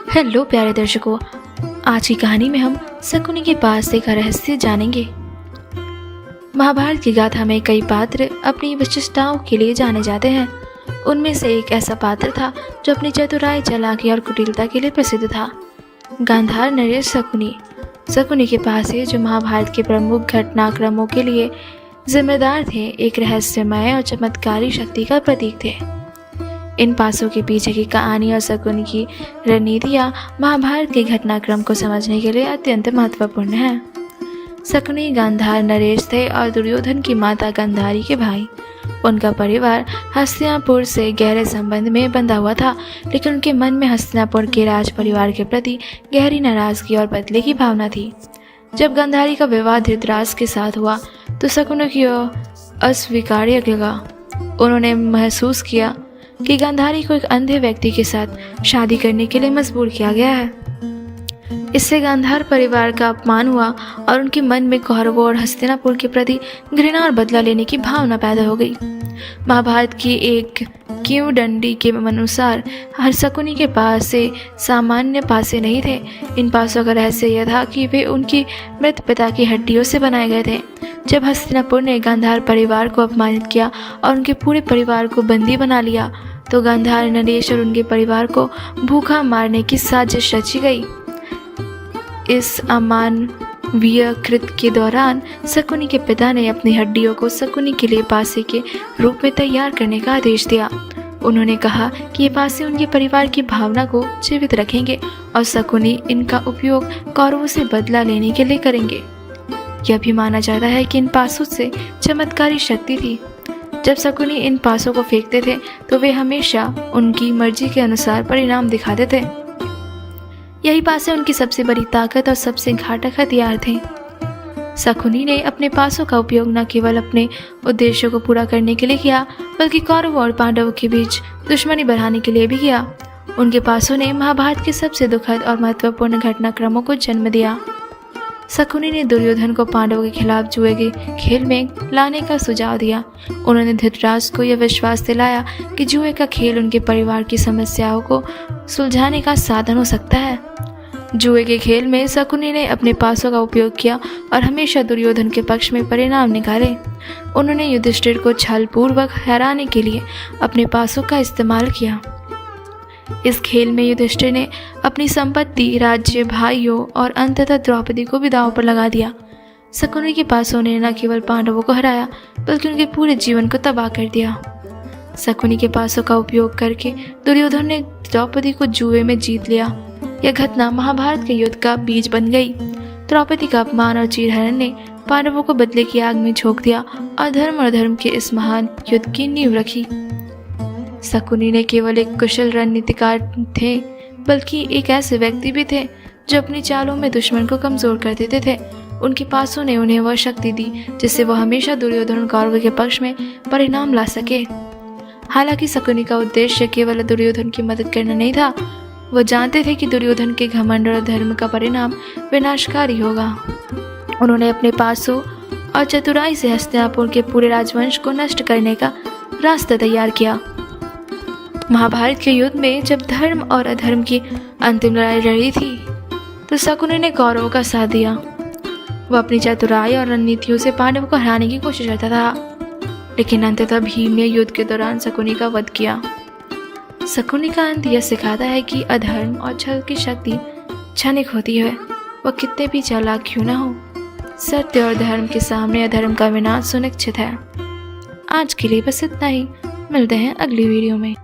Hello प्यारे दर्शकों, आज की कहानी में हम शकुनी के पास एक रहस्य जानेंगे। महाभारत की गाथा में कई पात्र अपनी विशिष्टताओं के लिए जाने जाते हैं। उनमें से एक ऐसा पात्र था जो अपनी चतुराई, चालाकी और कुटिलता के लिए प्रसिद्ध था। गांधार नरेश शकुनी। शकुनी के पास है जो महाभारत के प्रमुख घटनाक्रमों के लिए जिम्मेदार थे, एक रहस्यमय और चमत्कारी शक्ति का प्रतीक थे। इन पासों के पीछे की कहानी और शकुनी की रणनीतियाँ महाभारत के घटनाक्रम को समझने के लिए अत्यंत महत्वपूर्ण हैं। शकुनी गांधार नरेश थे और दुर्योधन की माता गांधारी के भाई। उनका परिवार हस्तिनापुर से गहरे संबंध में बंधा हुआ था, लेकिन उनके मन में हस्तिनापुर के राज परिवार के प्रति गहरी नाराजगी और बदले की भावना थी। जब गांधारी का विवाह धृतराष्ट्र के साथ हुआ तो शकुनी की अस्वीकार्य लगा। उन्होंने महसूस किया कि गांधारी को एक अंधे व्यक्ति के साथ शादी करने के लिए मजबूर किया गया है। इससे गांधार परिवार का अपमान हुआ और उनके मन में कौरवों और हस्तिनापुर के प्रति घृणा और बदला लेने की भावना पैदा हो गई। महाभारत की एक किंवदंती के अनुसार शकुनी के पास से सामान्य पासे नहीं थे। इन पासों का रहस्य यह था कि वे उनकी मृत पिता की हड्डियों से बनाए गए थे। जब हस्तिनापुर ने गांधार परिवार को अपमानित किया और उनके पूरे परिवार को बंदी बना लिया तो गांधार, नरेश और उनके परिवार को भूखा मारने की साजिश रची गई। इस अमानवीय कृत्य के दौरान शकुनी के पिता ने अपनी हड्डियों को शकुनी के लिए पासे के रूप में तैयार करने का आदेश दिया। उन्होंने कहा कि ये पासे उनके परिवार की भावना को जीवित रखेंगे और शकुनी इनका उपयोग कौरवों से बदला लेने के लिए करेंगे। यह भी माना जाता है कि इन पासों से चमत्कारी शक्ति थी। जब शकुनी इन पासों को फेंकते थे तो वे हमेशा उनकी मर्जी के अनुसार परिणाम दिखाते थे। यही पासे उनकी सबसे बड़ी ताकत और सबसे घातक हथियार थे। शकुनी ने अपने पासों का उपयोग न केवल अपने उद्देश्यों को पूरा करने के लिए किया, बल्कि कौरवों और पांडवों के बीच दुश्मनी बढ़ाने के लिए भी किया। उनके पासों ने महाभारत के सबसे दुखद और महत्वपूर्ण घटनाक्रमों को जन्म दिया। शकुनी ने दुर्योधन को पांडवों के खिलाफ जुए के खेल में लाने का सुझाव दिया। उन्होंने धृतराष्ट्र को यह विश्वास दिलाया कि जुए का खेल उनके परिवार की समस्याओं को सुलझाने का साधन हो सकता है। जुए के खेल में शकुनी ने अपने पासों का उपयोग किया और हमेशा दुर्योधन के पक्ष में परिणाम निकाले। उन्होंने युधिष्ठिर को छलपूर्वक हराने के लिए अपने पासों का इस्तेमाल किया। इस खेल में युधिष्ठिर ने अपनी संपत्ति, राज्य, भाइयों और अंततः द्रौपदी को भी दांव पर लगा दिया। शकुनी के पासों ने न केवल पांडवों को हराया बल्कि उनके पूरे जीवन को तबाह कर दिया। शकुनी के पासों का उपयोग करके दुर्योधन ने द्रौपदी को जुए में जीत लिया। यह घटना महाभारत के युद्ध का बीज बन गई। द्रौपदी का अपमान और चीरहरण ने पांडवों को बदले की आग में झोंक दिया और धर्म के इस महान युद्ध की नींव रखी। शकुनी ने केवल एक कुशल रणनीतिकार थे, बल्कि एक ऐसे व्यक्ति भी थे जो अपनी चालों में दुश्मन को कमजोर कर देते थे। उनके पासों ने उन्हें वह शक्ति दी जिससे वह हमेशा दुर्योधन और कौरवों के पक्ष में परिणाम ला सके। हालांकि शकुनी का उद्देश्य केवल दुर्योधन की मदद करना नहीं था। वो जानते थे कि दुर्योधन के घमंड और धर्म का परिणाम विनाशकारी होगा। उन्होंने अपने पासों और चतुराई से हस्तिनापुर के पूरे राजवंश को नष्ट करने का रास्ता तैयार किया। महाभारत के युद्ध में जब धर्म और अधर्म की अंतिम लड़ाई लड़ी थी तो शकुनी ने कौरवों का साथ दिया। वह अपनी चतुराई और रणनीतियों से पांडवों को हराने की कोशिश करता था, लेकिन अंततः भीम ने युद्ध के दौरान शकुनी का वध किया। शकुनी का अंत यह सिखाता है कि अधर्म और छल की शक्ति क्षणिक होती है, वह कितने भी चालाक क्यों न हो। सत्य और धर्म के सामने अधर्म का विनाश सुनिश्चित है। आज के लिए बस इतना ही। मिलते हैं अगली वीडियो में।